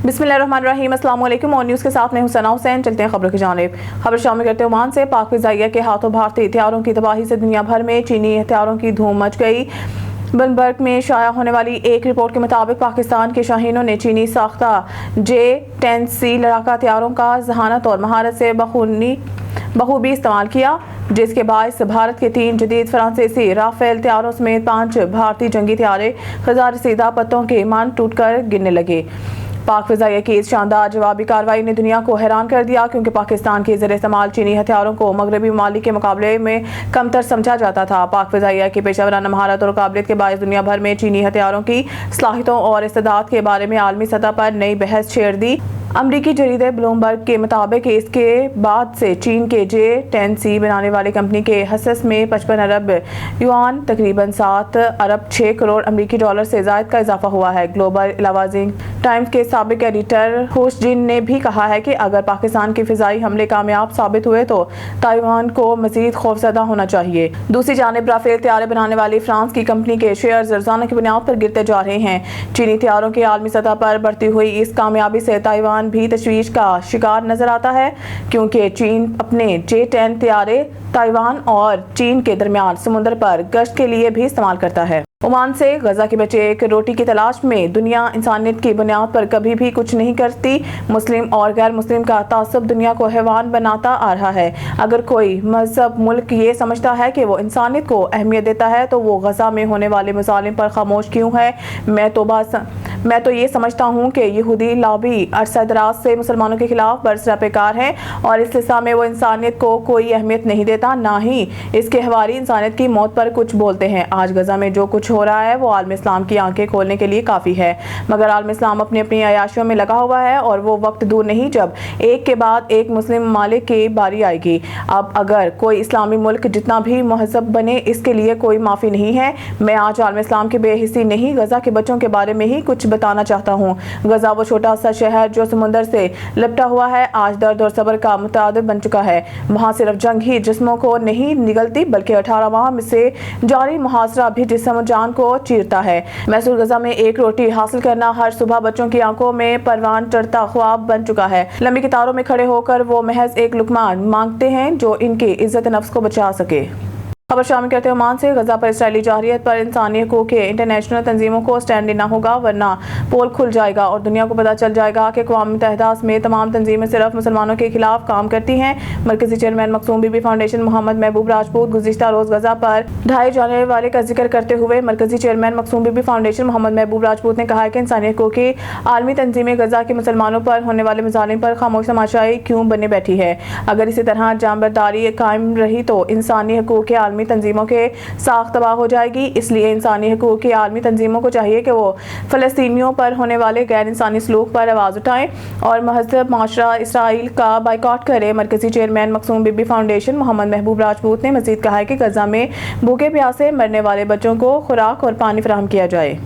बिस्मिल्लाहिर्रहमानिर्रहीम, अस्सलाम वालेकुम। और न्यूज़ के साथ मैं हूं सना हुसैन। चलते हैं खबरों की जानिब। खबर शामिल करते ओमान से। पाक फ़िज़ाइया के हाथों भारतीय हथियारों की तबाही से दुनिया भर में चीनी हथियारों की धूम मच गई। ब्लूमबर्ग में शाया होने वाली एक रिपोर्ट के मुताबिक पाकिस्तान के शाहीनों ने चीनी साख्ता J-10C लड़ाका हथियारों का जहानत और महारत से बखूबी इस्तेमाल किया, जिसके बायस भारत के 3 जदीद फ्रांसीसी राफेल हथियारों समेत 5 भारतीय जंगी हथियारे खज़ा रसीदा पत्तों के ईमान टूट कर गिरने लगे। पाक फ़िज़ाइया की इस शानदार जवाबी कार्रवाई ने दुनिया को हैरान कर दिया, क्योंकि पाकिस्तान के ज़रिए इस्तेमाल चीनी हथियारों को मगरबी ममालिक के मुकाबले में कमतर समझा जाता था। पाक फ़िज़ाइया की पेशेवराना महारत और काबिलियत के बायस दुनिया भर में चीनी हथियारों की सलाहियतों और इस्तेदाद के बारे में आलमी सतह पर नई बहस छेड़ दी। अमरीकी जरीदे ब्लूमबर्ग के मुताबिक इसके बाद से चीन के J-10C बनाने वाली कंपनी के हसस में 55 अरब युआन तकरीबन 7 अरब 6 करोड़ अमरीकी डॉलर से ज़ायद का इजाफा हुआ है। ग्लोबल इलावाजिंग टाइम्स के साबिक एडिटर होशजिन ने भी कहा है कि अगर पाकिस्तान के फ़िज़ाई हमले कामयाब साबित हुए तो ताइवान को मज़ीद खौफज़दा होना चाहिए। दूसरी जानिब राफेल हथियार बनाने वाली फ्रांस की कंपनी के शेयर रोज़ाना की बुनियाद पर गिरते जा रहे हैं। चीनी हथियारों की आलमी सतह पर बढ़ती हुई इस कामयाबी से ताइवान भी तशवीश का शिकार नजर आता है, क्योंकि चीन अपने J-10 हथियारे ताइवान और चीन के दरमियान समुद्र पर गश्त के लिए भी इस्तेमाल करता है। ओमान से गजा के बच्चे एक रोटी की तलाश में। दुनिया इंसानियत की बुनियाद पर कभी भी कुछ नहीं करती। मुस्लिम और गैर मुस्लिम का तासुब दुनिया को हैवान बनाता आ रहा है। अगर कोई मजहब मुल्क ये समझता है कि वो इंसानियत को अहमियत देता है तो वो गजा में होने वाले मज़ालिम पर खामोश क्यों है? मैं तो ये समझता हूँ कि यहूदी लॉबी अरसा दराज से मुसलमानों के खिलाफ बरसरापेकार है और इस लिसा में वो इंसानियत को कोई अहमियत नहीं देता, ना ही इसके हवारी इंसानियत की मौत पर कुछ बोलते हैं। आज गजा में जो कुछ हो रहा है वो आलम इस्लाम की आंखें खोलने के लिए काफ़ी है, मगर आलम इस्लाम अपनी अपनी अयाशियों में लगा हुआ है और वो वक्त दूर नहीं जब एक के बाद एक मुस्लिम ममालिक की बारी आएगी। अब अगर कोई इस्लामी मुल्क जितना भी महजब बने, इसके लिए कोई माफ़ी नहीं है। मैं आज आलम इस्लाम की बेहिसी नहीं, गजा के बच्चों के बारे में ही कुछ बताना चाहता हूँ। गजा वो छोटा सा शहर जो समुंदर से लिपटा हुआ है, आज दर्द और सब्र का मुतादिब बन चुका है। वहाँ सिर्फ जंग ही जिस्मों को नहीं निगलती, बल्कि 18 माह से जारी मुहासरा भी जिस्म जान को चीरता है। मैसूर गजा में एक रोटी हासिल करना हर सुबह बच्चों की आंखों में परवान चढ़ता ख्वाब बन चुका है। लंबी कतारों में खड़े होकर वो महज एक लुकमा मांगते हैं जो इनकी इज्जत नफ्स को बचा सके। खबर शामिल करते हैं ओमान से। गजा पर इसराइली जारहियत पर इंसानी हकूक़ के इंटरनेशनल तंजीमों को स्टैंड लेना होगा, वरना पोल खुल जाएगा और दुनिया को पता चल जाएगा कि अक़वाम मुत्तहिदा में तमाम तंजीमें सिर्फ मुसलमानों के खिलाफ काम करती हैं। मरकजी चेयरमैन मखसूम बीबी फाउंडेशन मोहम्मद महबूब राजपूत गुज़िश्ता रोज़ गजा पर ढाए जाने वाले का जिक्र करते हुए मरकजी चेयरमैन मखसूम बीबी फाउंडेशन मोहम्मद महबूब राजपूत ने कहा है कि इंसानी हकूक़ की आलमी तंजीमें गजा के मुसलमानों पर होने वाले मज़ालिम पर खामोश तमाशाई क्यों बने बैठी है। अगर इसी तरह जानबरदारी कायम रही तो इंसानी हकूक़ के आलमी तंजीमों के साख तबाह हो जाएगी। इसलिए इंसानी हकूक़ की आलमी तंजीमों को चाहिए कि वो फ़लस्तीनियों पर होने वाले गैर इंसानी सलूक पर आवाज़ उठाएं और महज़ब माशरा इसराइल का बाइकॉट करे। मरकज़ी चेयरमैन मखसूम बीबी फाउंडेशन मोहम्मद महबूब राजपूत ने मज़ीद कहा है कि गजा में भूखे प्यासे मरने वाले बच्चों को खुराक और पानी फराहम किया जाए।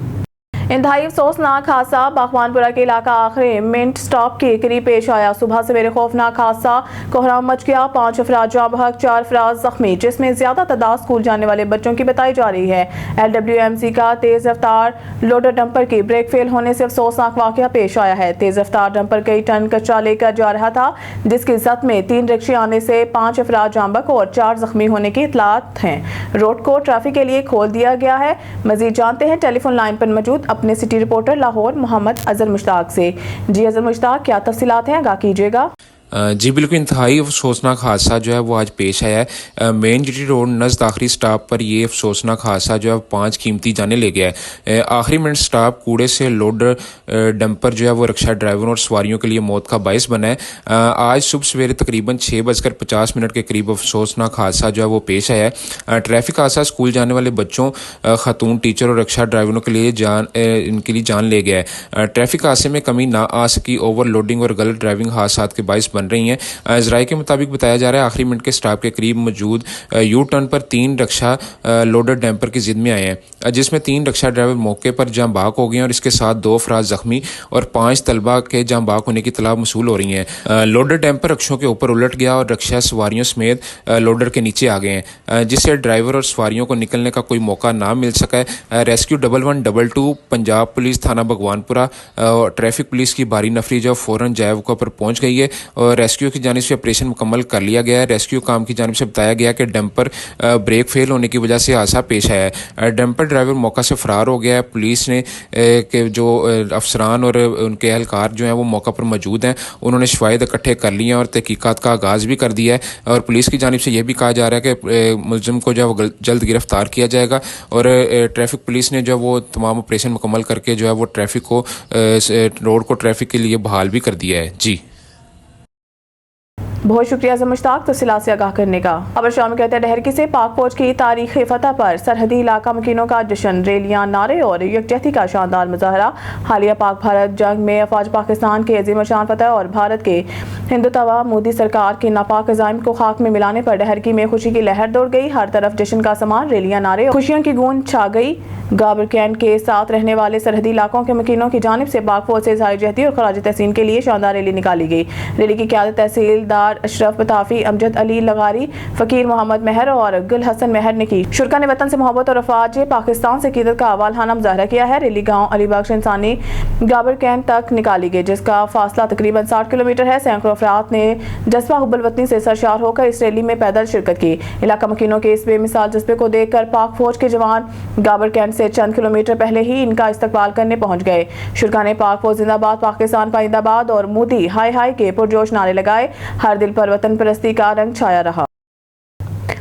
इंतहाई अफसोसनाक हादसा बागवानपुरा के इलाका आखिरी मिंट स्टॉप के करीब पेश आया। सुबह सवेरे खौफनाक हादसा कोहराम मच गया। 5 अफराद जाँ बहक, 4 अफराद जख्मी, जिसमें ज्यादा तादाद स्कूल जाने वाले बच्चों की बताई जा रही है। LWMC का तेज रफ्तार लोडर डंपर की ब्रेक फेल होने से अफसोसनाक वाकया पेश आया है। तेज रफ्तार डंपर कई टन कचरा लेकर जा रहा था, जिसकी जद में 3 रिक्शे आने से 5 अफराद जाँ बहक और 4 जख्मी होने की इतलात हैं। रोड को ट्रैफिक के लिए खोल दिया गया है। मजीद जानते हैं टेलीफोन लाइन पर मौजूद अपने सिटी रिपोर्टर लाहौर मोहम्मद अजहर मुश्ताक से। जी अजहर मुश्ताक, क्या तफसीलात हैं, आगाह कीजिएगा। जी बिल्कुल, इंतहाई अफसोसनाक हादसा जो है वो आज पेश आया है। मेन जीटी रोड नज़द आखिरी स्टॉप पर ये अफसोसनाक हादसा जो है 5 कीमती जाने ले गया है। आखिरी मिनट स्टॉप कूड़े से लोडर डंपर जो है वो रिक्शा ड्राइवरों और सवारियों के लिए मौत का बायस बना है। आज सुबह सवेरे तकरीबन 6:50 के करीब अफसोसनाक हादसा जो है वो पेश आया है। ट्रैफिक हादसा स्कूल जाने वाले बच्चों, खातून टीचर और रिक्शा ड्राइवरों के लिए जान ले गया है। ट्रैफिक हादसे में कमी ना आ सकी। ओवरलोडिंग और गलत ड्राइविंग हादसा के बायस बन रही हैं। जराये के मुताबिक बताया जा रहा है आखिरी मिनट के स्टॉप के करीब मौजूद यू टर्न पर 3 रक्षा लोडर डैम्पर की जिद में आए हैं, जिसमें 3 रक्षा ड्राइवर मौके पर जाँ बाक हो गए हैं और इसके साथ 2 अफराद जख्मी और 5 तलबा के जाँ बाक होने की इतला मसूल हो रही है। लोडर डैम्पर रक्षों के ऊपर उलट गया और रक्षा सवारियों समेत लोडर के नीचे आ गए हैं, जिससे ड्राइवर और सवारियों को निकलने का कोई मौका ना मिल सका है। रेस्क्यू 1122 पंजाब पुलिस थाना भगवानपुरा और ट्रैफिक पुलिस की भारी नफरी जो फ़ौरन जैवका पर पहुंच गई है और रेस्क्यू की जानिब से ऑपरेशन मुकम्मल कर लिया गया है। रेस्क्यू काम की जानिब से बताया गया कि डंपर ब्रेक फेल होने की वजह से हादसा पेश आया है। डंपर ड्राइवर मौका से फरार हो गया है। पुलिस ने के जो अफसरान और उनके एहलकार जो हैं वो मौका पर मौजूद हैं, उन्होंने शवाहिद इकट्ठे कर लिए हैं और तहकीकात का आगाज़ भी कर दिया है और पुलिस की जानिब से यह भी कहा जा रहा है कि मुलजिम को जो है जल्द गिरफ्तार किया जाएगा और ट्रैफिक पुलिस ने जो वो तमाम ऑपरेशन मुकम्मल करके जो है वो ट्रैफिक को रोड को ट्रैफिक के लिए बहाल भी कर दिया है। जी बहुत शुक्रिया मुश्ताक तफसीलात से आगाह करने का। खबर शामिल कहते हैं डहरकी से पाक फौज की तारीखी फतह पर सरहदी इलाका मकीनों का जश्न, रैलियां, नारे और यकजहती का शानदार मुजाहरा। हालिया पाक भारत जंग में अफवाज पाकिस्तान की अजीम शान फतह और भारत के हिंदुत्वा मोदी सरकार के नापाक अज़ाइम को खाक में मिलाने पर डहरकी में खुशी की लहर दौड़ गई। हर तरफ जश्न का समान, रैलियां, नारे और खुशियों की गूंज छा गई। गाबर कैंट के साथ रहने वाले सरहदी इलाकों के मकीनों की जानिब से पाक फौज से इज़हार जहदी और खराज तहसीन के लिए शानदार रैली निकाली गई। रैली की क़यादत तहसीलदार अशरफ बताफी, अमजद अली लगारी, फ़कीर मोहम्मद मेहर और गुल हसन मेहर ने की। शुरका ने वतन से मोहब्बत और अफवाज पाकिस्तान से कीदत का अवालहाना मुजाहरा किया है। रैली गाँव अलीबख्श इंसानी गाबर कैंट तक निकाली गई, जिसका फासला तकरीबन 60 किलोमीटर है। सैकड़ों अफराद ने जज्बा हुब्बुल वतनी से सरशार होकर इस रैली में पैदल शिरकत की। इलाका मकीनों के इस बेमिसाल जज्बे को देखकर पाक फौज के जवान गाबर कैंट से चंद किलोमीटर पहले ही इनका इस्तकबाल करने पहुंच गए। शुरका ने पाक फौज जिंदाबाद, पाकिस्तान पाइंदाबाद और मोदी हाय हाय के पुरजोश नारे लगाए। हर दिल पर वतन परस्ती का रंग छाया रहा।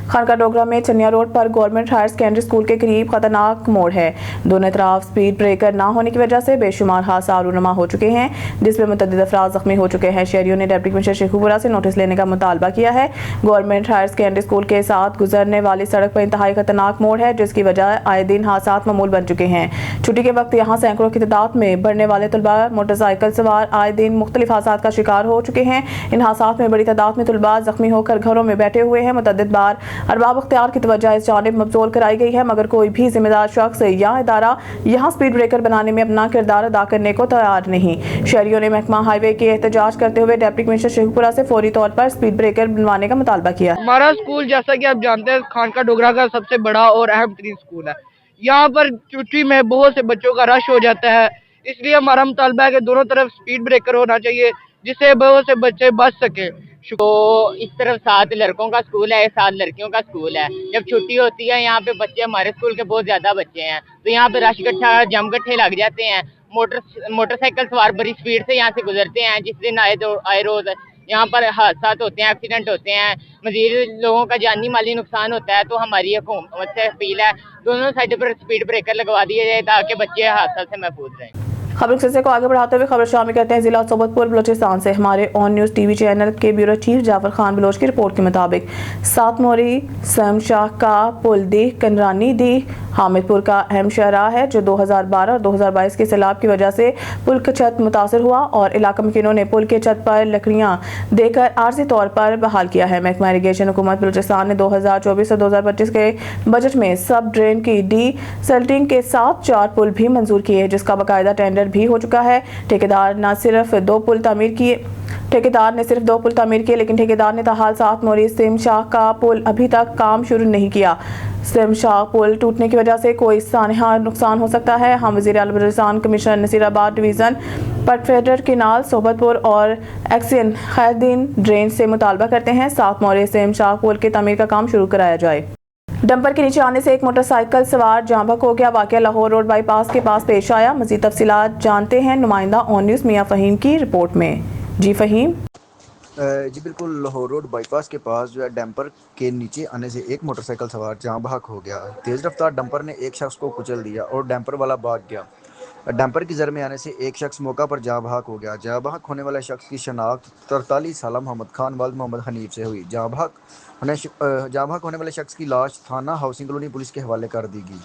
खानका डोगरा में चनिया रोड पर गवर्नमेंट हायर सेकेंडरी स्कूल के करीब खतरनाक मोड़ है। दोनों तरफ स्पीड ब्रेकर ना होने की वजह से बेशुमार हादसा रूनुमा हो चुके हैं, जिसमें मुतअद्दिद अफराद जख्मी हो चुके हैं। शहरियों ने डिप्टी कमिश्नर शेखुपुरा से नोटिस लेने का मुतालबा किया है। गवर्नमेंट हायर सेकेंडरी स्कूल के साथ गुजरने वाली सड़क पर इंतहाई खतरनाक मोड़ है, जिसकी वजह आए दिन हादसा मामूल बन चुके हैं। छुट्टी के वक्त यहाँ सैकड़ों की तादाद में बढ़ने वाले तलबा मोटरसाइकिल सवार आए दिन मुख्तलिफ हादसात का शिकार हो चुके हैं। इन हादसात में बड़ी तादाद में तलबा जख्मी होकर घरों में बैठे हुए हैं। मुतअद्दिद बार अरबाब अख्तियार की तवज्जो इस जानिब मबजूल कराई गई है, मगर कोई भी जिम्मेदार शख्स या इदारा यहाँ स्पीड ब्रेकर बनाने में अपना किरदार अदा करने को तैयार नहीं। शहरियों ने महकमा हाईवे के एहतजाज करते हुए डिप्टी कमिश्नर शेखुपुरा से फौरी तौर पर स्पीड ब्रेकर बनवाने का मुतालबा किया। हमारा स्कूल जैसा कि आप जानते हैं खानका डोगरा का सबसे बड़ा और अहम तरीन स्कूल है। यहाँ पर छुट्टी में बहुत से बच्चों का रश हो जाता है, इसलिए हमारा मुतालबा है कि दोनों तरफ स्पीड ब्रेकर होना चाहिए, जिससे बहुत से बच्चे बच सके। तो इस तरफ 7 लड़कों का स्कूल है, 7 लड़कियों का स्कूल है। जब छुट्टी होती है यहाँ पे बच्चे, हमारे स्कूल के बहुत ज्यादा बच्चे हैं, तो यहाँ पे रश इकट्ठा जम गट्ठे लग जाते हैं। मोटरसाइकिल सवार बड़ी स्पीड से यहाँ से गुजरते हैं, जिस दिन आए रोज यहाँ पर हादसा होते हैं, एक्सीडेंट होते हैं, मजीद लोगों का जानी माली नुकसान होता है। तो हमारी हुकूमत से अपील है दोनों साइड पर स्पीड ब्रेकर लगवा दिए जाए ताकि बच्चे हादसा से महफूज रहें। खबर के सिलसिले को आगे बढ़ाते हुए खबर शामिल करते हैं जिला सोबतपुर बलोचिस्तान से। हमारे ऑन न्यूज़ टीवी चैनल के ब्यूरो चीफ जाफर खान बलोच की रिपोर्ट के मुताबिक 7 मोरी समशाह का पुल दी कंदरानी दी हामिदपुर का अहम शहरा है, जो 2012 और 2022 के सैलाब की वजह से पुल का छत मुतासर हुआ और इलाका मकीनों ने पुल के छत पर लकड़ियां देकर आर्जी तौर पर बहाल किया है। महकमा इरीगेशन हुकूमत बलोचिस्तान ने 2024 और 2025 के बजट में सब ड्रेन की डी सल्टिंग के साथ 4 पुल भी मंजूर किए हैं, जिसका बाकायदा टेंडर भी हो चुका है। ठेकेदार ने सिर्फ 2 पुल तामीर किए, लेकिन ठेकेदार ने ताहाल 7 मोरी सिमशाह का पुल अभी तक काम शुरू नहीं किया। सिमशाह पुल टूटने की वजह से कोई सानहा नुकसान हो सकता है। हम वज़ीर आला Balochistan commissioner Nasirabad division पटफेडर canal Sobatpur और एक्सियन खैरदीन ड्रेन से मुतालबा करते हैं 7 मोरी सिमशाह पुल की तमीर का काम शुरू कराया जाए। डंपर के नीचे आने से एक मोटरसाइकिल सवार जांबक हो गया। वाकया लाहौर रोड बाईपास के पास पेश आया। मज़ीद तफसीलात जानते हैं नुमाइंदा ऑन न्यूज़ मियां फ़हीम की रिपोर्ट में। जी फ़हीम। जी बिल्कुल, लाहौर रोड बाईपास के पास जो है डंपर के नीचे आने से एक मोटरसाइकिल सवार जाँ बहक हो गया। तेज़ रफ्तार डंपर ने एक शख्स को कुचल दिया और डंपर वाला भाग गया। डंपर की जर में आने से एक शख्स मौका पर जाँ बहक हो गया। जाँ बहक होने वाले शख्स की शनाख्त 43 साला मोहम्मद खान वालिद मोहम्मद हनीफ से हुई। जाँ बहक होने वाले शख्स की लाश थाना हाउसिंग कॉलोनी पुलिस के हवाले कर दी गई।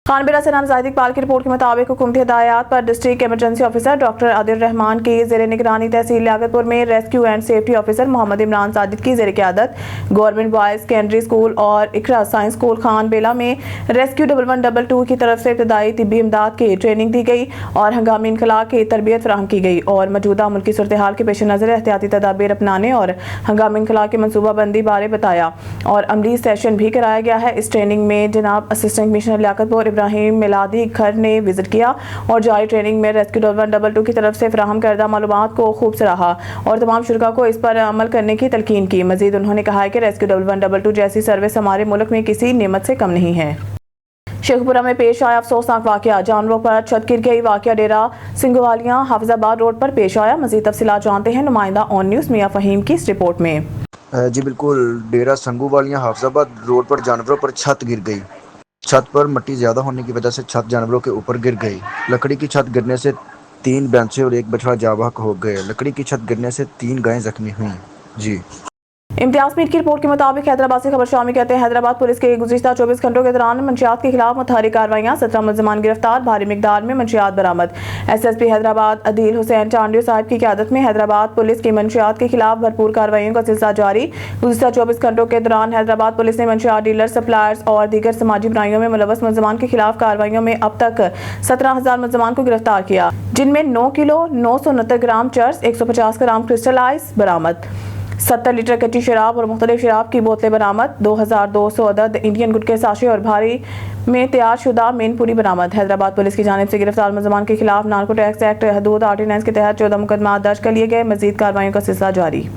खानबेरा से नामजद इकबाल की रिपोर्ट के मुताबिक हुकूमती हिदायत पर district emergency officer doctor Adil Rahman की जेर निगरानी तहसील लियाकतपुर में rescue and safety officer Mohammad Imran Sajid की जेर क़यादत गवर्नमेंट बॉयज सेकेंडरी स्कूल और इकरा साइंस स्कूल खानबेला में रेस्क्यू 1112 की तरफ से इब्तदाई तिब्बी इमदाद की ट्रेनिंग दी गई और हंगामी इनखला की तरबियत फराहम की गई और मौजूदा मुल्की सूरत हाल के पेश नज़र एहतियाती तदाबीर अपनाने और हंगामी इनखला की मनसूबाबंदी बारे बताया और अमली सेशन भी कराया गया है। इस ट्रेनिंग में जनाब असिस्टेंट कमिश्नर लियाकतपुर इब्राहिम मिलादी घर ने विजिट किया और जारी ट्रेनिंग में रेस्क्यू 1122 की तरफ से फराहम करदा मालूमात को खूब सराहा और तमाम शुरा को इस पर अमल करने की तलकीन की। मजीद उन्होंने कहा है कि रेस्क्यू 1122 जैसी सर्विस हमारे मुल्क में किसी नेमत से कम नहीं है। शेखपुरा में पेश आया अफसोसनाक वाकया, जानवरों पर छत गिर गई। वाकया डेरा सिंगवालियां हाफिजाबाद रोड पर पेश आया। मजीद तफसीलात जानते हैं नुमाइंदा ऑन न्यूज़ मियां फहीम की इस रिपोर्ट में। जी बिल्कुल, डेरा संगूवालियां हाफिजाबाद रोड पर जानवरों पर छत गिर गई। छत पर मिट्टी ज़्यादा होने की वजह से छत जानवरों के ऊपर गिर गई। लकड़ी की छत गिरने से 3 भैंसे और 1 बछड़ा जाँ बहक हो गए। लकड़ी की छत गिरने से 3 गायें जख्मी हुईं। जी इम्तियाज मीर की रिपोर्ट के मुताबिक हैदराबाद से खबर शामिल कहते हैं हैदराबाद पुलिस के गुज़िश्ता 24 घंटों के दौरान मंशियात के खिलाफ मुतहरिक कार्रवाइयाँ, 17 मुलजमान गिरफ्तार, भारी मिकदार में मंशियात बरामद। SSP हैदराबाद अदील हुसैन चांडियो साहब की क़यादत में हैदराबाद पुलिस की मंशियात के खिलाफ भरपूर कार्रवाइयों का सिलसिला जारी। गुज़िश्ता 24 घंटों के दौरान हैदराबाद पुलिस ने मंशियात डीलर, सप्लायर्स और दीगर समाजी बुराइयों में मुलव्वस मुलजमान के खिलाफ कार्रवाइयों में अब तक 17,000 मुलजमान को गिरफ्तार किया, जिनमें 9 किलो 969 ग्राम चर्स, 150 ग्राम क्रिस्टलाइज बरामद, 70 लीटर कच्ची शराब और मुख्तलिफ शराब की बोतलें बरामद, 2200 अदद इंडियन गुटके साशे और भारी में तैयार शुदा मेनपुरी बरामद। हैदराबाद पुलिस की जानिब से गिरफ्तार मुलजमान के खिलाफ नार्को टैक्स एक्ट हदूद ऑर्डिनेंस के तहत 14 मुकदमा दर्ज कर लिए गए। मजीद कार्रवाइयों का सिलसिला जारी।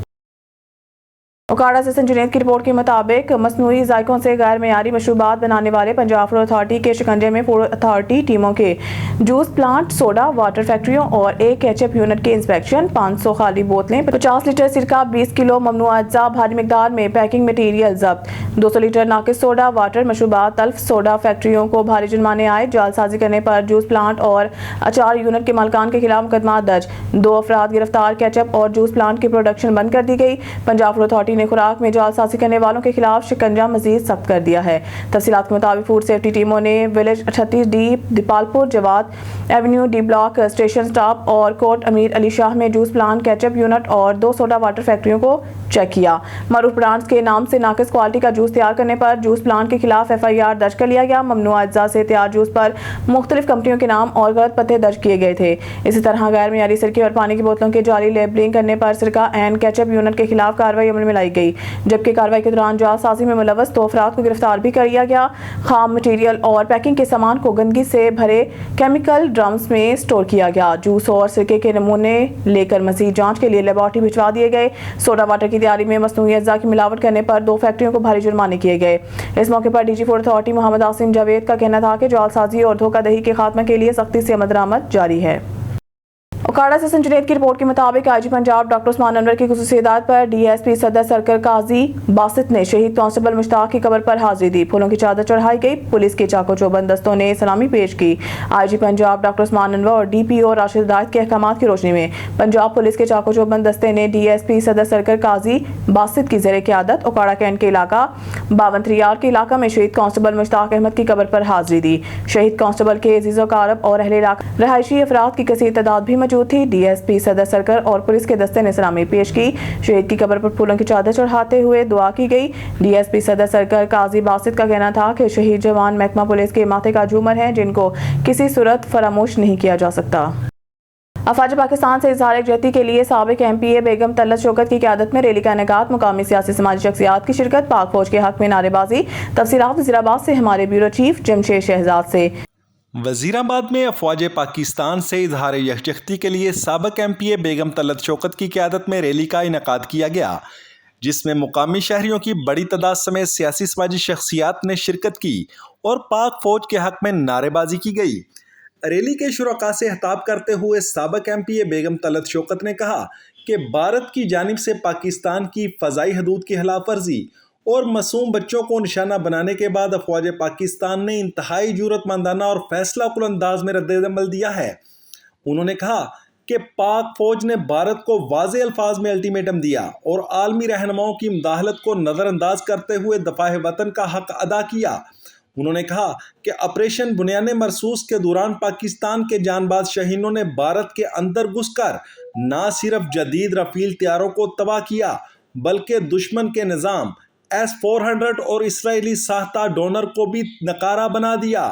ओकाड़ा से जुनैद की रिपोर्ट के मुताबिक मसनूई जायकों से गैर मेयारी मशरूबात बनाने वाले पंजाब फूड अथॉरिटी के शिकंजे में फूड अथॉरिटी टीमों के जूस प्लांट, सोडा वाटर फैक्ट्रियों और एक केचप यूनिट के इंस्पेक्शन, 500 खाली बोतलें, 50 लीटर सिरका, 20 किलो ममनू अज्जा भारी मिकदार में पैकिंग मटीरियल जब्त, 200 लीटर नाकिस सोडा वाटर मशरूबात तल्फ। सोडा फैक्ट्रियों को भारी जुर्माने आए। जालसाजी करने पर जूस प्लांट और अचार यूनिट के मालकान के खिलाफ मुकदमा दर्ज, 2 अफराद गिरफ्तार। केचप और जूस प्लांट की प्रोडक्शन बंद कर दी गई। पंजाब फूड अथॉरिटी ने खुराक में जालसाजी करने वालों के खिलाफ शिकंजा मजीद सख्त कर दिया है। तफसीलात के मुताबिक फूड सेफ्टी टीमों ने village 38 D, Dipalpur, Jawad avenue, D block, station stop और कोट अमीर अली शाह में जूस प्लांट, केचप यूनिट और 2 सोडा वाटर फैक्ट्रियों को चेक किया। मरूफ ब्रांड्स के नाम से नाकिस क्वालिटी का जूस तैयार करने पर जूस प्लांट के खिलाफ FIR दर्ज कर लिया गया। ममनू अज्जा से तैयार जूस पर मुख्तलिफ कंपनियों के नाम और गलत पते दर्ज किए गए थे। इसी तरह गैर मियारी सिरके और पानी की बोतलों की जाली लेबलिंग करने पर सिरका एंड केचप यूनिट के खिलाफ कार्रवाई अमल में लाई गई, जबकि कार्रवाई के दौरान जालसाजी में मुलव्वस 2 अफराद को गिरफ्तार भी कर लिया गया। खाम मटीरियल और पैकिंग के सामान को गंदगी से भरे केमिकल ड्रम्स में स्टोर किया गया। जूस और सिरके के नमूने लेकर मजीद जांच के लिए लेबॉर्टरी भिजवा दिए गए। सोडा वाटर की तैयारी में मसनूई अज्जा की मिलावट करने पर 2 फैक्ट्रियों को भारी जुर्माने किए गए। इस मौके पर DG food authority Mohammad Asim Javed का कहना था कि जालसाजी और धोखाधड़ी के खात्मे के लिए सख्ती से अमल दरामद जारी है। ओकाड़ा से जुनैद की रिपोर्ट के मुताबिक IG पंजाब डॉक्टर उस्मान अनवर की खुसूसी हिदायत पर DSP सदर सर्कल काजी बासित ने शहीद कांस्टेबल मुश्ताक की कब्र पर हाजिरी दी। फूलों की चादर चढ़ाई गई। पुलिस के चाको चौबंद दस्तों ने सलामी पेश की। IG पंजाब डॉक्टर उस्मान अनवर और DPO राशिद हिदायत के अहकामात की रोशनी में पंजाब पुलिस के चाको चौबंद दस्ते ने DSP सदर सर्कल काजी बासित की जेर क़यादत ओकाड़ा कैंट के इलाका 52 के इलाका में शहीद कांस्टेबल मुश्ताक अहमद की कब्र पर हाजिरी दी। शहीद कांस्टेबल के अजीज़ो कारब और अहले इलाका रहायशी अफराद की कसीर तादाद भी मौजूद थी। DSP सदर सर्कल और पुलिस के दस्ते ने सलामी पेश की। शहीद की कब्र पर फूलों की चादर चढ़ाते हुए दुआ की गई। DSP सदर सर्कल काजी बासित का कहना था कि शहीद जवान महकमा पुलिस के माथे का झूमर हैं, जिनको किसी सूरत फरामोश नहीं किया जा सकता। अफवाज पाकिस्तान से इजहार यकजहती के लिए साबिक MPA बेगम तलत शौकत की क़यादत में रैली का इनेकाद, मुकामी सियासी समाजी शख्सियात की शिरकत, पाक फौज के हक में नारेबाजी। तफसीलात वज़ीराबाद से हमारे ब्यूरो चीफ जमशेद शहजाद से। वज़ीराबाद में अफवाज पाकिस्तान से इजहार यकजहती के लिए साबिक MPA बेगम तलत शौकत की क़यादत में रैली का इनेकाद किया गया, जिसमें मुकामी शहरियों की बड़ी तादाद समेत सियासी समाजी शख्सियात ने शिरकत की और पाक फौज के हक में नारेबाजी की गई। रैली के शुरका से खिताब करते हुए साबिक MPA बेगम तलत शौकत ने कहा कि भारत की जानिब से पाकिस्तान की फ़ज़ाई हदूद की खिलाफ वर्जी और मासूम बच्चों को निशाना बनाने के बाद अफवाज पाकिस्तान ने इंतहाई जुर्रतमंदाना और फैसला कुल अंदाज में रद्द-ए-अमल दिया है। उन्होंने कहा कि पाक फौज ने भारत को वाज़े अल्फाज में अल्टीमेटम दिया और आलमी रहनुमाओं की मुदाखलत को नज़रअंदाज करते हुए दफ़ा वतन का हक अदा किया। उन्होंने कहा कि ऑपरेशन बुनियाने मरसूस के दौरान पाकिस्तान के जांबाज शहीनों ने भारत के अंदर घुसकर न सिर्फ जदीद रफील तैयारों को तबाह किया बल्कि दुश्मन के निज़ाम S-400 और इसराइली साहता डोनर को भी नकारा बना दिया।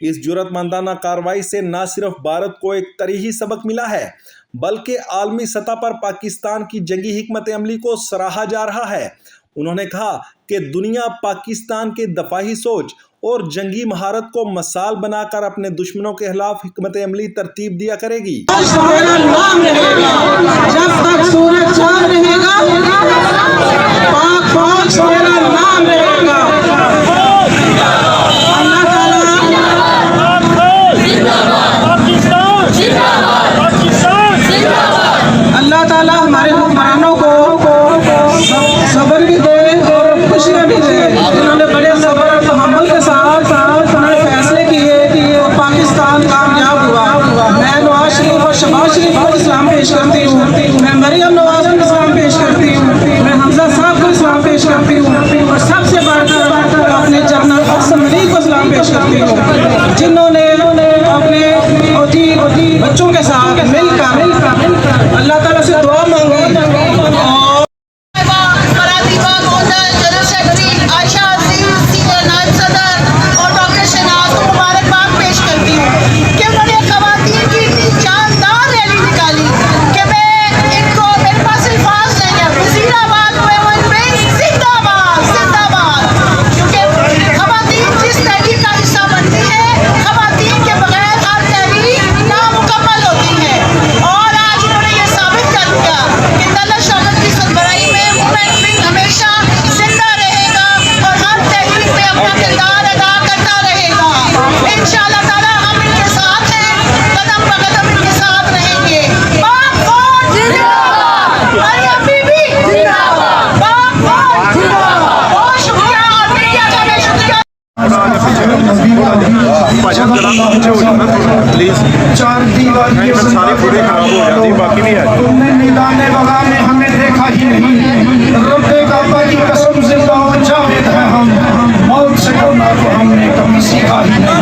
इस जुर्रतमंदाना कार्रवाई से न सिर्फ भारत को एक तरीही सबक मिला है बल्कि आलमी सतह पर पाकिस्तान की जंगी हिकमत अमली को सराहा जा रहा है। उन्होंने कहा कि दुनिया पाकिस्तान की दफाही सोच और जंगी महारत को मिसाल बनाकर अपने दुश्मनों के खिलाफ हिकमत अमली तरतीब दिया करेगी। जब तक सूरज चांद रहेगा, पाक फौज मेरा नाम रहेगा। अल्लाह ताला हमारे हुक्मरानों को सब्र भी दे और खुशियाँ भी दे। इन्होंने बड़े सब्र और तहम्मुल के साथ फैसले किए और पाकिस्तान कामयाब हुआ। मैं नवाज शरीफ और शहबाज शरीफ को इस्लाम पेश करती हूँ, मैं मरियम नवाज को इस्लाम पेश करती हूँ, मैं हमजा साहब को इस्लाम पेश करती हूँ और सबसे बढ़कर अपने जनरल हसन मलिक को इस्लाम पेश करती हूँ, जिन्होंने अपने बच्चों के साथ मिलकर अल्लाह ताला से दुआ मांगी। चार दीवार सारी पूरी खराब हो जाती, बाकी नहीं है। तुमने निदाने वगा में हमें देखा ही नहीं, रब्बे काबा की कसम जिंदा और जावेद है हम, मौत से डरना तो हमने कभी सीखा ही नहीं।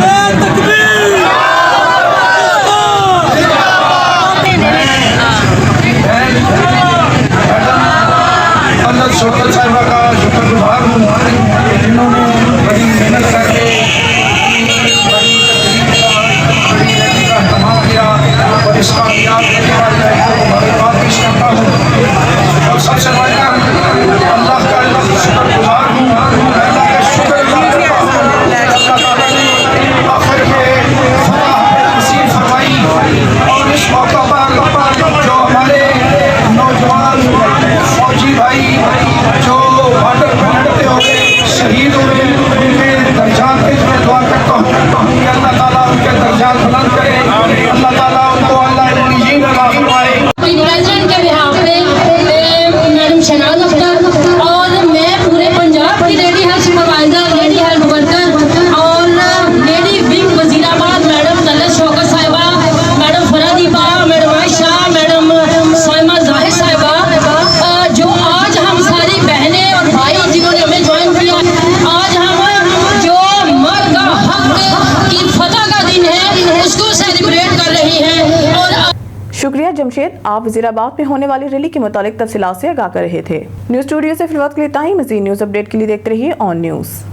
अल्लाह शोकत साहिबा का शुक्रगुजार हूँ, जिन्होंने बड़ी मेहनत करके और इस कामयाब करने वाले धन्यवाद पेश करता हूँ। और सबसे बढ़कर अल्लाह का शुक्रगुजार हूँ, अल्लाह का शुक्र अदा करता हूँ। अल्लाह ताला ने आखिर में फलाह नसीब फरमाई और इस मौका पर जो हमारे नौजवान फौजी भाई जो बॉर्डर पर लड़ते हुए शहीद हुए, उनके दर्जात के मैं दुआ करता हूँ कि अल्लाह ताला उनके दर्जात बुलंद करे, अल्लाह ताला उनको अल्लाह इल्मीन अता फरमाए। प्रेसिडेंट के बिहाफ पे मैडम शहनाज अख्तर और मैं पूरे पंजाब की lady health supervisor, lady health worker और lady wing Wazirabad madam Talat Shaukat sahiba, madam Faradiba, madam Ayesha, madam Saima Zahir sahiba, जो आज हम सारी बहनें और भाई जिन्होंने हमें ज्वाइन किया, आज हम जो मर्द का हक की फतह का दिन है उसको सेलिब्रेट कर रही हैं। और शुक्रिया जमशेद, आप वजीराबाद में होने वाली रैली के मुतालिक तफसीलात से आगाह कर रहे थे। न्यूज़ स्टूडियो से फिलहाल के लिए इतना ही। मज़ीद न्यूज़ अपडेट के लिए देखते रहिए ऑन न्यूज़।